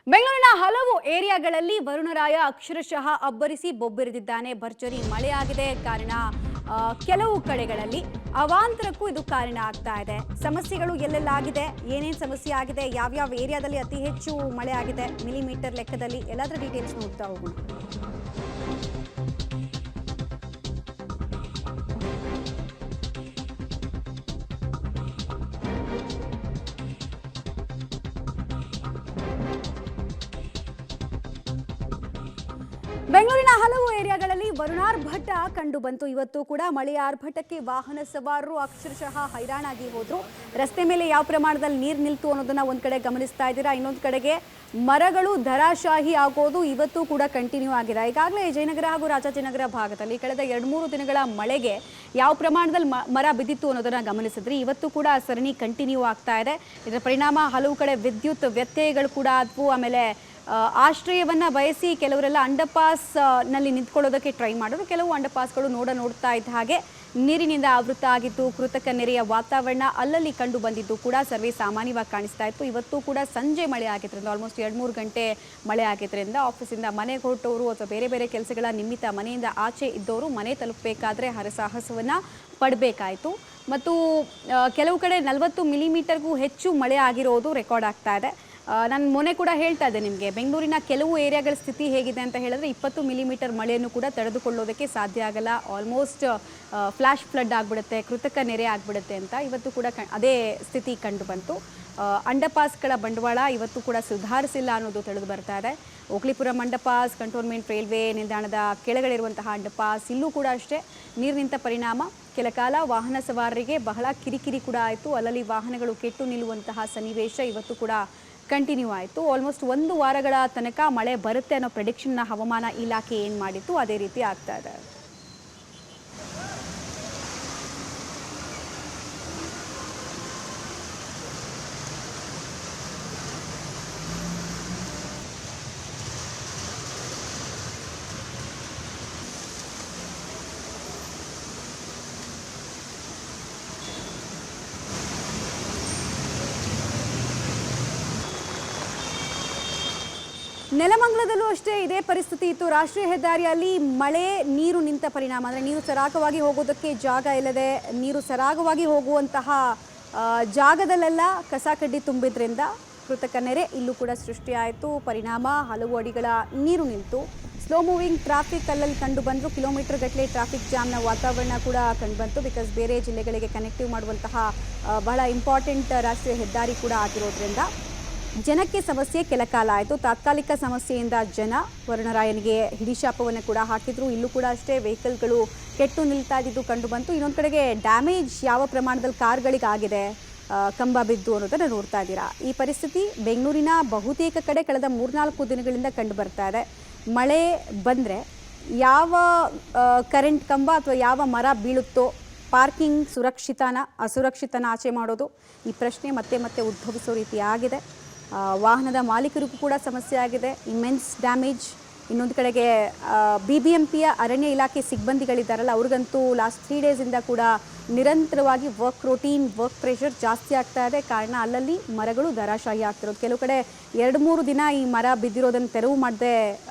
ಬೆಂಗಳೂರಿನ ಹಲವು ಏರಿಯಾಗಳಲ್ಲಿ ವರುಣರಾಯ ಅಕ್ಷರಶಃ ಅಬ್ಬರಿಸಿ ಬೊಬ್ಬೆರೆದಿದ್ದಾನೆ. ಭರ್ಜರಿ ಮಳೆಯಾಗಿದೆ. ಕಾರಣ ಕೆಲವು ಕಡೆಗಳಲ್ಲಿ ಅವಾಂತರಕ್ಕೂ ಇದು ಕಾರಣ ಆಗ್ತಾ ಇದೆ. ಸಮಸ್ಯೆಗಳು ಎಲ್ಲೆಲ್ಲಾಗಿದೆ, ಏನೇನು ಸಮಸ್ಯೆ ಆಗಿದೆ, ಯಾವ್ಯಾವ ಏರಿಯಾದಲ್ಲಿ ಅತಿ ಹೆಚ್ಚು ಮಳೆ ಆಗಿದೆ, ಮಿಲಿಮೀಟರ್ ಲೆಕ್ಕದಲ್ಲಿ ಎಲ್ಲದರ ಡೀಟೇಲ್ಸ್ ನೋಡ್ತಾ ಹೋಗೋಣ. ಬೆಂಗಳೂರಿನ ಹಲವು ಏರಿಯಾಗಳಲ್ಲಿ ವರುಣಾರ್ಭಟ ಕಂಡು ಬಂತು. ಇವತ್ತು ಕೂಡ ಮಳೆಯ ಆರ್ಭಟಕ್ಕೆ ವಾಹನ ಸವಾರರು ಅಕ್ಷರಶಃ ಹೈರಾಣಾಗಿ ಹೋದ್ರು. ರಸ್ತೆ ಮೇಲೆ ಯಾವ ಪ್ರಮಾಣದಲ್ಲಿ ನೀರು ನಿಲ್ತು ಅನ್ನೋದನ್ನ ಒಂದ್ ಕಡೆ ಗಮನಿಸ್ತಾ ಇದ್ದೀರಾ. ಇನ್ನೊಂದು ಕಡೆಗೆ ಮರಗಳು ಧರಾಶಾಹಿ ಆಗೋದು ಇವತ್ತು ಕೂಡ ಕಂಟಿನ್ಯೂ ಆಗಿದೆ. ಈಗಾಗಲೇ ಜಯನಗರ ಹಾಗೂ ರಾಜಾಜಿನಗರ ಭಾಗದಲ್ಲಿ ಕಳೆದ 2-3 ದಿನಗಳ ಮಳೆಗೆ ಯಾವ ಪ್ರಮಾಣದಲ್ಲಿ ಮರ ಬಿದ್ದಿತ್ತು ಅನ್ನೋದನ್ನ ಗಮನಿಸಿದ್ರಿ. ಇವತ್ತು ಕೂಡ ಸರಣಿ ಕಂಟಿನ್ಯೂ ಆಗ್ತಾ ಇದೆ. ಇದರ ಪರಿಣಾಮ ಹಲವು ಕಡೆ ವಿದ್ಯುತ್ ವ್ಯತ್ಯಯಗಳು ಕೂಡ ಆದವು. ಆಮೇಲೆ ಆಶ್ರಯವನ್ನ ಬಯಸಿ ಕೆಲವರೆಲ್ಲ ಅಂಡರ್ಪಾಸ್ ನಲ್ಲಿ ನಿಂತ್ಕೊಳ್ಳೋದಕ್ಕೆ ಟ್ರೈ ಮಾಡೋರು. ಕೆಲವು ಅಂಡರ್ಪಾಸ್ಗಳು ನೋಡ್ತಾ ಇದ್ದ ಹಾಗೆ ನೀರಿನಿಂದ ಆವೃತ ಆಗಿತ್ತು. ಕೃತಕ ನೆರೆಯ ವಾತಾವರಣ ಅಲ್ಲಲ್ಲಿ ಕಂಡು ಬಂದಿದ್ದು ಕೂಡ ಸರ್ವೇ ಸಾಮಾನ್ಯವಾಗಿ ಕಾಣಿಸ್ತಾ ಇತ್ತು. ಇವತ್ತು ಕೂಡ ಸಂಜೆ ಮಳೆ ಆಗಿದ್ರಿಂದ ಆಲ್ಮೋಸ್ಟ್ 2-3 ಗಂಟೆ ಮಳೆ ಆಗಿದ್ರಿಂದ ಆಫೀಸಿಂದ ಮನೆಗೆ ಹೊರಟವರು ಅಥವಾ ಬೇರೆ ಬೇರೆ ಕೆಲಸಗಳ ನಿಮಿತ್ತ ಮನೆಯಿಂದ ಆಚೆ ಇದ್ದವರು ಮನೆ ತಲುಪಬೇಕಾದ್ರೆ ಹರಸಾಹಸವನ್ನ ಪಡಬೇಕಾಯಿತು. ಮತ್ತು ಕೆಲವು ಕಡೆ 40 ಮಿಲಿಮೀಟರ್ಗೂ ಹೆಚ್ಚು ಮಳೆ ಆಗಿರೋದು ರೆಕಾರ್ಡ್ ಆಗ್ತಾ ಇದೆ. ನಾನು ಮೊನ್ನೆ ಕೂಡ ಹೇಳ್ತಾ ಇದ್ದೆ ನಿಮಗೆ, ಬೆಂಗಳೂರಿನ ಕೆಲವು ಏರಿಯಾಗಳ ಸ್ಥಿತಿ ಹೇಗಿದೆ ಅಂತ ಹೇಳಿದ್ರೆ 20 ಮಿಲಿಮೀಟರ್ ಮಳೆಯನ್ನು ಕೂಡ ತಡೆದುಕೊಳ್ಳೋದಕ್ಕೆ ಸಾಧ್ಯ ಆಗಲ್ಲ. ಆಲ್ಮೋಸ್ಟ್ ಫ್ಲಾಶ್ ಫ್ಲಡ್ ಆಗಿಬಿಡುತ್ತೆ, ಕೃತಕ ನೆರೆ ಆಗಿಬಿಡುತ್ತೆ ಅಂತ ಇವತ್ತು ಕೂಡ ಅದೇ ಸ್ಥಿತಿ ಕಂಡು ಬಂತು. ಅಂಡರ್ಪಾಸ್ಗಳ ಬಂಡವಾಳ ಇವತ್ತು ಕೂಡ ಸುಧಾರಿಸಿಲ್ಲ ಅನ್ನೋದು ತಿಳಿದು ಬರ್ತಾ ಇದೆ. ಓಕ್ಲಿಪುರಂ ಅಂಡರ್ಪಾಸ್, ಕಂಟೋನ್ಮೆಂಟ್ ರೈಲ್ವೆ ನಿಲ್ದಾಣದ ಕೆಳಗಡೆ ಇರುವಂತಹ ಅಂಡರ್ಪಾಸ್, ಇಲ್ಲೂ ಕೂಡ ಅಷ್ಟೇ ನೀರು ನಿಂತ ಪರಿಣಾಮ ಕೆಲ ಕಾಲ ವಾಹನ ಸವಾರರಿಗೆ ಬಹಳ ಕಿರಿಕಿರಿ ಕೂಡ ಆಯಿತು. ಅಲ್ಲಲ್ಲಿ ವಾಹನಗಳು ಕೆಟ್ಟು ನಿಲ್ಲುವಂತಹ ಸನ್ನಿವೇಶ ಇವತ್ತು ಕೂಡ ಕಂಟಿನ್ಯೂ ಆಯಿತು. ಆಲ್ಮೋಸ್ಟ್ 1 ವಾರಗಳ ತನಕ ಮಳೆ ಬರುತ್ತೆ ಅನ್ನೋ ಪ್ರೆಡಿಕ್ಷನ್ನ ಹವಾಮಾನ ಇಲಾಖೆ ಏನು ಮಾಡಿತ್ತು ಅದೇ ರೀತಿ ಆಗ್ತಾ ಇದೆ. ನೆಲಮಂಗಲದಲ್ಲೂ ಅಷ್ಟೇ ಇದೇ ಪರಿಸ್ಥಿತಿ ಇತ್ತು. ರಾಷ್ಟ್ರೀಯ ಹೆದ್ದಾರಿಯಲ್ಲಿ ಮಳೆ ನೀರು ನಿಂತ ಪರಿಣಾಮ, ಅಂದರೆ ನೀರು ಸರಾಗವಾಗಿ ಹೋಗೋದಕ್ಕೆ ಜಾಗ ಇಲ್ಲದೆ ನೀರು ಸರಾಗವಾಗಿ ಹೋಗುವಂತಹ ಜಾಗದಲ್ಲೆಲ್ಲ ಕಸ ಕಡ್ಡಿ ತುಂಬಿದ್ರಿಂದ ಕೃತಕ ನೆರೆ ಇಲ್ಲೂ ಕೂಡ ಸೃಷ್ಟಿಯಾಯಿತು. ಪರಿಣಾಮ ಹಲವು ಅಡಿಗಳ ನೀರು ನಿಂತು ಸ್ಲೋ ಮೂವಿಂಗ್ ಟ್ರಾಫಿಕ್ ಅಲ್ಲಲ್ಲಿ ಕಂಡು ಬಂದರು. ಕಿಲೋಮೀಟರ್ ಗಟ್ಟಲೆ ಟ್ರಾಫಿಕ್ ಜಾಮ್ನ ವಾತಾವರಣ ಕೂಡ ಕಂಡು ಬಂತು. ಬಿಕಾಸ್ ಬೇರೆ ಜಿಲ್ಲೆಗಳಿಗೆ ಕನೆಕ್ಟಿವ್ ಮಾಡುವಂತಹ ಬಹಳ ಇಂಪಾರ್ಟೆಂಟ್ ರಾಷ್ಟ್ರೀಯ ಹೆದ್ದಾರಿ ಕೂಡ ಆಗಿರೋದ್ರಿಂದ ಜನಕ್ಕೆ ಸಮಸ್ಯೆ ಕೆಲ ಕಾಲ ಆಯಿತು. ತಾತ್ಕಾಲಿಕ ಸಮಸ್ಯೆಯಿಂದ ಜನ ವರುಣರಾಯನಿಗೆ ಹಿಡಿಶಾಪವನ್ನು ಕೂಡ ಹಾಕಿದ್ರು. ಇಲ್ಲೂ ಕೂಡ ಅಷ್ಟೇ ವೆಹಿಕಲ್ಗಳು ಕೆಟ್ಟು ನಿಲ್ತಾ ಇದ್ದಿದ್ದು ಕಂಡು ಬಂತು. ಇನ್ನೊಂದು ಕಡೆಗೆ ಡ್ಯಾಮೇಜ್ ಯಾವ ಪ್ರಮಾಣದಲ್ಲಿ ಕಾರ್ಗಳಿಗಾಗಿದೆ, ಕಂಬ ಬಿದ್ದು ಅನ್ನೋದನ್ನು ನೋಡ್ತಾ ಇದ್ದೀರಾ. ಈ ಪರಿಸ್ಥಿತಿ ಬೆಂಗಳೂರಿನ ಬಹುತೇಕ ಕಡೆ ಕಳೆದ 3-4 ದಿನಗಳಿಂದ ಕಂಡು ಬರ್ತಾ ಇದೆ. ಮಳೆ ಬಂದರೆ ಯಾವ ಕರೆಂಟ್ ಕಂಬ ಅಥವಾ ಯಾವ ಮರ ಬೀಳುತ್ತೋ, ಪಾರ್ಕಿಂಗ್ ಸುರಕ್ಷಿತನ ಅಸುರಕ್ಷಿತನ ಆಚೆ ಮಾಡೋದು, ಈ ಪ್ರಶ್ನೆ ಮತ್ತೆ ಮತ್ತೆ ಉದ್ಭವಿಸೋ ರೀತಿ ಆಗಿದೆ. ವಾಹನದ ಮಾಲೀಕರಿಗೂ ಕೂಡ ಸಮಸ್ಯೆ ಆಗಿದೆ, ಇಮೆನ್ಸ್ ಡ್ಯಾಮೇಜ್. ಇನ್ನೊಂದು ಕಡೆಗೆ BBMPಯ ಅರಣ್ಯ ಇಲಾಖೆ ಸಿಬ್ಬಂದಿಗಳಿದ್ದಾರಲ್ಲ, ಅವ್ರಿಗಂತೂ ಲಾಸ್ಟ್ 3 ಡೇಸಿಂದ ಕೂಡ ನಿರಂತರವಾಗಿ ವರ್ಕ್ ಪ್ರೆಷರ್ ಜಾಸ್ತಿ ಆಗ್ತಾ ಇದೆ. ಕಾರಣ ಅಲ್ಲಲ್ಲಿ ಮರಗಳು ಧರಾಶಾಹಿ ಆಗ್ತಿರೋದು. ಕೆಲವು ಕಡೆ 2-3 ದಿನ ಈ ಮರ ಬಿದ್ದಿರೋದನ್ನು ತೆರವು ಮಾಡದೆ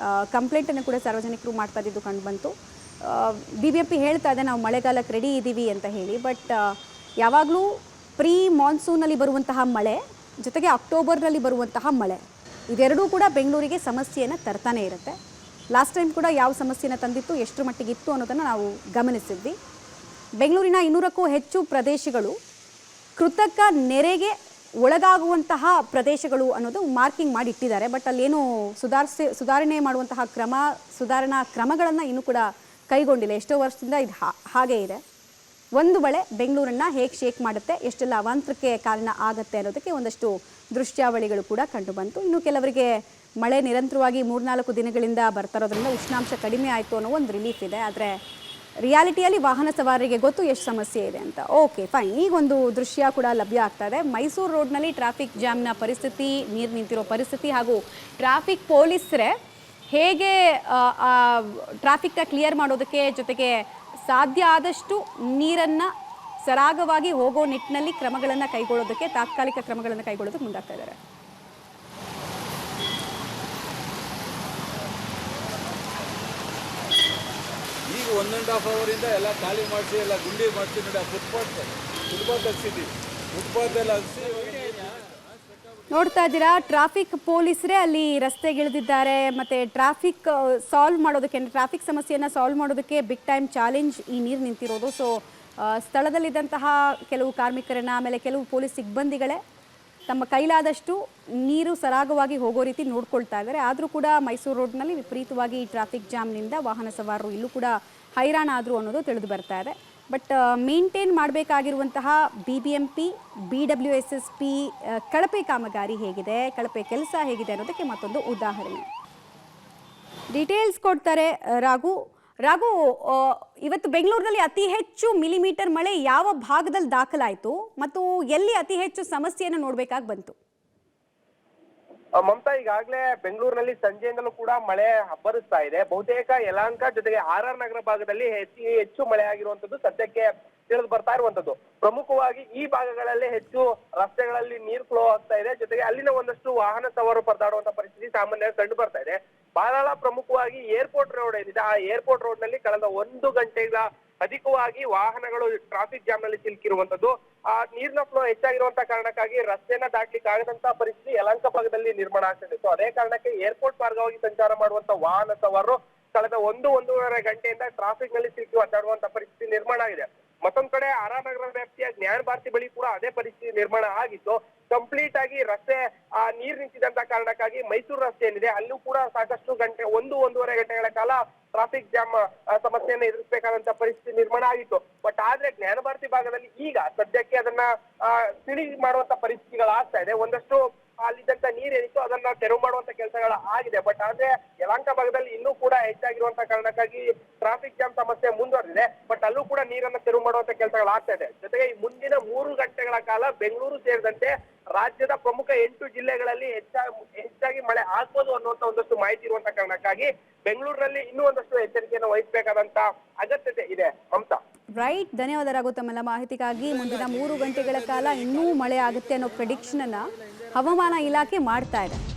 ಕಂಪ್ಲೇಂಟನ್ನು ಕೂಡ ಸಾರ್ವಜನಿಕರು ಮಾಡ್ತಾ ಇದ್ದಿದ್ದು ಕಂಡು ಬಂತು. BBMP ಹೇಳ್ತಾ ಇದೆ ನಾವು ಮಳೆಗಾಲಕ್ಕೆ ರೆಡಿ ಇದ್ದೀವಿ ಅಂತ ಹೇಳಿ. ಬಟ್ ಯಾವಾಗಲೂ ಪ್ರೀ ಮಾನ್ಸೂನಲ್ಲಿ ಬರುವಂತಹ ಮಳೆ ಜೊತೆಗೆ ಅಕ್ಟೋಬರ್ನಲ್ಲಿ ಬರುವಂತಹ ಮಳೆ, ಇದೆರಡೂ ಕೂಡ ಬೆಂಗಳೂರಿಗೆ ಸಮಸ್ಯೆಯನ್ನು ತರ್ತಾನೆ ಇರುತ್ತೆ. ಲಾಸ್ಟ್ ಟೈಮ್ ಕೂಡ ಯಾವ ಸಮಸ್ಯೆಯನ್ನು ತಂದಿತ್ತು, ಎಷ್ಟು ಮಟ್ಟಿಗಿತ್ತು ಅನ್ನೋದನ್ನು ನಾವು ಗಮನಿಸಿದ್ವಿ. ಬೆಂಗಳೂರಿನ 200ಕ್ಕೂ ಹೆಚ್ಚು ಪ್ರದೇಶಗಳು ಕೃತಕ ನೆರೆಗೆ ಒಳಗಾಗುವಂತಹ ಪ್ರದೇಶಗಳು ಅನ್ನೋದು ಮಾರ್ಕಿಂಗ್ ಮಾಡಿ ಇಟ್ಟಿದ್ದಾರೆ. ಬಟ್ ಅಲ್ಲೇನು ಸುಧಾರಣೆ ಮಾಡುವಂತಹ ಸುಧಾರಣಾ ಕ್ರಮಗಳನ್ನು ಇನ್ನೂ ಕೂಡ ಕೈಗೊಂಡಿಲ್ಲ. ಎಷ್ಟೋ ವರ್ಷದಿಂದ ಇದು ಹಾಗೇ ಇದೆ. ಒಂದು ವೇಳೆ ಬೆಂಗಳೂರನ್ನು ಹೇಗೆ ಶೇಕ್ ಮಾಡುತ್ತೆ, ಎಷ್ಟೆಲ್ಲ ಅವಾಂತರಕ್ಕೆ ಕಾರಣ ಆಗುತ್ತೆ ಅನ್ನೋದಕ್ಕೆ ಒಂದಷ್ಟು ದೃಶ್ಯಾವಳಿಗಳು ಕೂಡ ಕಂಡು ಬಂತು. ಇನ್ನು ಕೆಲವರಿಗೆ ಮಳೆ ನಿರಂತರವಾಗಿ 3-4 ದಿನಗಳಿಂದ ಬರ್ತಾ ಇರೋದ್ರಿಂದ ಉಷ್ಣಾಂಶ ಕಡಿಮೆ ಆಯಿತು ಅನ್ನೋ ಒಂದು ರಿಲೀಫ್ ಇದೆ. ಆದರೆ ರಿಯಾಲಿಟಿಯಲ್ಲಿ ವಾಹನ ಸವಾರರಿಗೆ ಗೊತ್ತು ಎಷ್ಟು ಸಮಸ್ಯೆ ಇದೆ ಅಂತ. Okay fine. ಈಗೊಂದು ದೃಶ್ಯ ಕೂಡ ಲಭ್ಯ ಆಗ್ತಾ ಇದೆ. ಮೈಸೂರು ರೋಡ್ನಲ್ಲಿ ಟ್ರಾಫಿಕ್ ಜಾಮ್ನ ಪರಿಸ್ಥಿತಿ, ನೀರು ನಿಂತಿರೋ ಪರಿಸ್ಥಿತಿ ಹಾಗೂ ಟ್ರಾಫಿಕ್ ಪೊಲೀಸರೇ ಹೇಗೆ ಟ್ರಾಫಿಕ್ನ ಕ್ಲಿಯರ್ ಮಾಡೋದಕ್ಕೆ ಜೊತೆಗೆ ಸಾಧ್ಯ ಆದಷ್ಟು ನೀರನ್ನು ಸರಾಗವಾಗಿ ಹೋಗೋ ನಿಟ್ಟಿನಲ್ಲಿ ಕ್ರಮಗಳನ್ನು ಕೈಗೊಳ್ಳೋದಕ್ಕೆ, ತಾತ್ಕಾಲಿಕ ಕ್ರಮಗಳನ್ನು ಕೈಗೊಳ್ಳೋದಕ್ಕೆ ಮುಂದಾಗ್ತಾ ಇದ್ದಾರೆ. 1.5 ಅವರಿಂದ ಎಲ್ಲ ಖಾಲಿ ಮಾಡಿಸಿ ಎಲ್ಲ ಗುಂಡಿ ಮಾಡಿಸಿ ನೋಡಿ. ಆ ಫುಟ್ಪಾತ್ ಹಚ್ಚಿದ್ದೀವಿ. ಫುಟ್ಪಾತೆಲ್ಲ ಹಚ್ಚಿ ನೋಡ್ತಾ ಇದ್ದೀರಾ, ಟ್ರಾಫಿಕ್ ಪೊಲೀಸರೇ ಅಲ್ಲಿ ರಸ್ತೆಗಿಳಿದಿದ್ದಾರೆ. ಮತ್ತು ಟ್ರಾಫಿಕ್ ಸಾಲ್ವ್ ಮಾಡೋದಕ್ಕೆ, ಟ್ರಾಫಿಕ್ ಸಮಸ್ಯೆಯನ್ನು ಸಾಲ್ವ್ ಮಾಡೋದಕ್ಕೆ ಬಿಗ್ ಟೈಮ್ ಚಾಲೆಂಜ್ ಈ ನೀರು ನಿಂತಿರೋದು. ಸೊ ಸ್ಥಳದಲ್ಲಿದ್ದಂತಹ ಕೆಲವು ಕಾರ್ಮಿಕರನ್ನ, ಆಮೇಲೆ ಕೆಲವು ಪೊಲೀಸ್ ಸಿಬ್ಬಂದಿಗಳೇ ತಮ್ಮ ಕೈಲಾದಷ್ಟು ನೀರು ಸರಾಗವಾಗಿ ಹೋಗೋ ರೀತಿ ನೋಡ್ಕೊಳ್ತಾ ಇದ್ದಾರೆ. ಆದರೂ ಕೂಡ ಮೈಸೂರು ರೋಡ್ನಲ್ಲಿ ವಿಪರೀತವಾಗಿ ಟ್ರಾಫಿಕ್ ಜಾಮ್ನಿಂದ ವಾಹನ ಸವಾರರು ಇಲ್ಲೂ ಕೂಡ ಹೈರಾಣ ಆದರು ಅನ್ನೋದು ತಿಳಿದು ಬರ್ತಾ ಇದೆ. ಬಟ್ ಮೇಂಟೈನ್ ಮಾಡಬೇಕಾಗಿರುವಂತಹ BBMP, BWSSP ಕಳಪೆ ಕಾಮಗಾರಿ ಹೇಗಿದೆ, ಕಳಪೆ ಕೆಲಸ ಹೇಗಿದೆ ಅನ್ನೋದಕ್ಕೆ ಮತ್ತೊಂದು ಉದಾಹರಣೆ. ಡೀಟೇಲ್ಸ್ ಕೊಡ್ತಾರೆ ರಾಘು. ಇವತ್ತು ಬೆಂಗಳೂರಿನಲ್ಲಿ ಅತಿ ಹೆಚ್ಚು ಮಿಲಿಮೀಟರ್ ಮಳೆ ಯಾವ ಭಾಗದಲ್ಲಿ ದಾಖಲಾಯಿತು ಮತ್ತು ಎಲ್ಲಿ ಅತಿ ಹೆಚ್ಚು ಸಮಸ್ಯೆಯನ್ನು ನೋಡಬೇಕಾಗಿ ಬಂತು? ಮಮತಾ, ಈಗಾಗಲೇ ಬೆಂಗಳೂರಿನಲ್ಲಿ ಸಂಜೆಯಿಂದಲೂ ಕೂಡ ಮಳೆ ಅಬ್ಬರಿಸ್ತಾ ಇದೆ. ಬಹುತೇಕ ಯಲಹಂಕ ಜೊತೆಗೆ RR ನಗರ ಭಾಗದಲ್ಲಿ ಹೆಚ್ಚು ಮಳೆ ಆಗಿರುವಂತದ್ದು ಸದ್ಯಕ್ಕೆ ತಿಳಿದು ಬರ್ತಾ ಇರುವಂತದ್ದು. ಪ್ರಮುಖವಾಗಿ ಈ ಭಾಗಗಳಲ್ಲಿ ಹೆಚ್ಚು ರಸ್ತೆಗಳಲ್ಲಿ ನೀರು ಫ್ಲೋ ಆಗ್ತಾ ಇದೆ. ಜೊತೆಗೆ ಅಲ್ಲಿನ ಒಂದಷ್ಟು ವಾಹನ ಸವಾರರು ಪರದಾಡುವಂತ ಪರಿಸ್ಥಿತಿ ಸಾಮಾನ್ಯವಾಗಿ ಕಂಡು ಬರ್ತಾ ಇದೆ. ಬಹಳ ಪ್ರಮುಖವಾಗಿ ಏರ್ಪೋರ್ಟ್ ರೋಡ್ ಏನಿದೆ, ಆ ಏರ್ಪೋರ್ಟ್ ರೋಡ್ ನಲ್ಲಿ ಕಳೆದ 1 ಗಂಟೆಗಳ ಅಧಿಕವಾಗಿ ವಾಹನಗಳು ಟ್ರಾಫಿಕ್ ಜಾಮ್ ನಲ್ಲಿ ಸಿಲುಕಿರುವಂತದ್ದು. ಆ ನೀರಿನ ಫ್ಲೋ ಹೆಚ್ಚಾಗಿರುವಂತ ಕಾರಣಕ್ಕಾಗಿ ರಸ್ತೆನ ದಾಟ್ಲಿಕ್ಕೆ ಆಗದಂತ ಪರಿಸ್ಥಿತಿ ಯಲಹಂಕ ಭಾಗದಲ್ಲಿ ನಿರ್ಮಾಣ ಆಗ್ತಿದೆ. ಸೊ ಅದೇ ಕಾರಣಕ್ಕೆ ಏರ್ಪೋರ್ಟ್ ಮಾರ್ಗವಾಗಿ ಸಂಚಾರ ಮಾಡುವಂತ ವಾಹನ ಸವಾರರು ಕಳೆದ 1-1.5 ಗಂಟೆಯಿಂದ ಟ್ರಾಫಿಕ್ ನಲ್ಲಿ ಸಿಲುಕಿ ಒದ್ದಾಡುವಂತ ಪರಿಸ್ಥಿತಿ ನಿರ್ಮಾಣ ಆಗಿದೆ. ಮತ್ತೊಂದ್ ಕಡೆ RR ನಗರ ವ್ಯಾಪ್ತಿಯ ಜ್ಞಾನ ಭಾರತಿ ಬಳಿ ಕೂಡ ಅದೇ ಪರಿಸ್ಥಿತಿ ನಿರ್ಮಾಣ ಆಗಿತ್ತು. ಕಂಪ್ಲೀಟ್ ಆಗಿ ರಸ್ತೆ ನೀರು ನಿಂತಿದಂತ ಕಾರಣಕ್ಕಾಗಿ ಮೈಸೂರು ರಸ್ತೆ ಏನಿದೆ ಅಲ್ಲೂ ಕೂಡ ಸಾಕಷ್ಟು ಗಂಟೆ 1-1.5 ಗಂಟೆಗಳ ಕಾಲ ಟ್ರಾಫಿಕ್ ಜಾಮ್ ಸಮಸ್ಯೆಯನ್ನು ಎದುರಿಸಬೇಕಾದಂತ ಪರಿಸ್ಥಿತಿ ನಿರ್ಮಾಣ ಆಗಿತ್ತು. ಬಟ್ ಆದ್ರೆ ಜ್ಞಾನ ಭಾರತಿ ಭಾಗದಲ್ಲಿ ಈಗ ಸದ್ಯಕ್ಕೆ ಅದನ್ನ ತಿಳಿ ಮಾಡುವಂತ ಪರಿಸ್ಥಿತಿಗಳಾಗ್ತಾ ಇದೆ. ಒಂದಷ್ಟು ಅಲ್ಲಿದ್ದಂತ ನೀರೇನಿತ್ತು ಅದನ್ನ ತೆರವು ಮಾಡುವಂತ ಕೆಲಸಗಳ ಆಗಿದೆ. ಬಟ್ ಆದ್ರೆ ಯಲಹಂಕ ಭಾಗದಲ್ಲಿ ಇನ್ನೂ ಕೂಡ ಹೆಚ್ಚಾಗಿರುವಂತ ಕಾರಣಕ್ಕಾಗಿ ಟ್ರಾಫಿಕ್ ಜಾಮ್ ಸಮಸ್ಯೆ ಮುಂದುವರೆದಿದೆ. ಬಟ್ ಅಲ್ಲೂ ಕೂಡ ನೀರನ್ನ ತೆರವು ಮಾಡುವಂತ ಕೆಲಸಗಳಾಗ್ತಾ ಇದೆ. ಜೊತೆಗೆ ಈ ಮುಂದಿನ 3 ಗಂಟೆಗಳ ಕಾಲ ಬೆಂಗಳೂರು ಸೇರಿದಂತೆ ರಾಜ್ಯದ ಪ್ರಮುಖ 8 ಜಿಲ್ಲೆಗಳಲ್ಲಿ ಹೆಚ್ಚಾಗಿ ಮಳೆ ಆಗ್ಬೋದು ಅನ್ನುವಂತ ಒಂದಷ್ಟು ಮಾಹಿತಿ ಇರುವಂತ ಕಾರಣಕ್ಕಾಗಿ ಬೆಂಗಳೂರಿನಲ್ಲಿ ಇನ್ನೂ ಒಂದಷ್ಟು ಎಚ್ಚರಿಕೆಯನ್ನು ವಹಿಸಬೇಕಾದಂತ ಅಗತ್ಯತೆ ಇದೆ. ಮಮತಾ, ರೈಟ್, ಧನ್ಯವಾದ ರಾಘು ತಮ್ಮೆಲ್ಲ ಮಾಹಿತಿಗಾಗಿ. ಮುಂದಿನ 3 ಗಂಟೆಗಳ ಕಾಲ ಇನ್ನೂ ಮಳೆ ಆಗುತ್ತೆ ಅನ್ನೋ ಪ್ರೆಡಿಕ್ಷನ್ ಅನ್ನ ಹವಾಮಾನ ಇಲಾಖೆ ಮಾಡ್ತಾ ಇದೆ.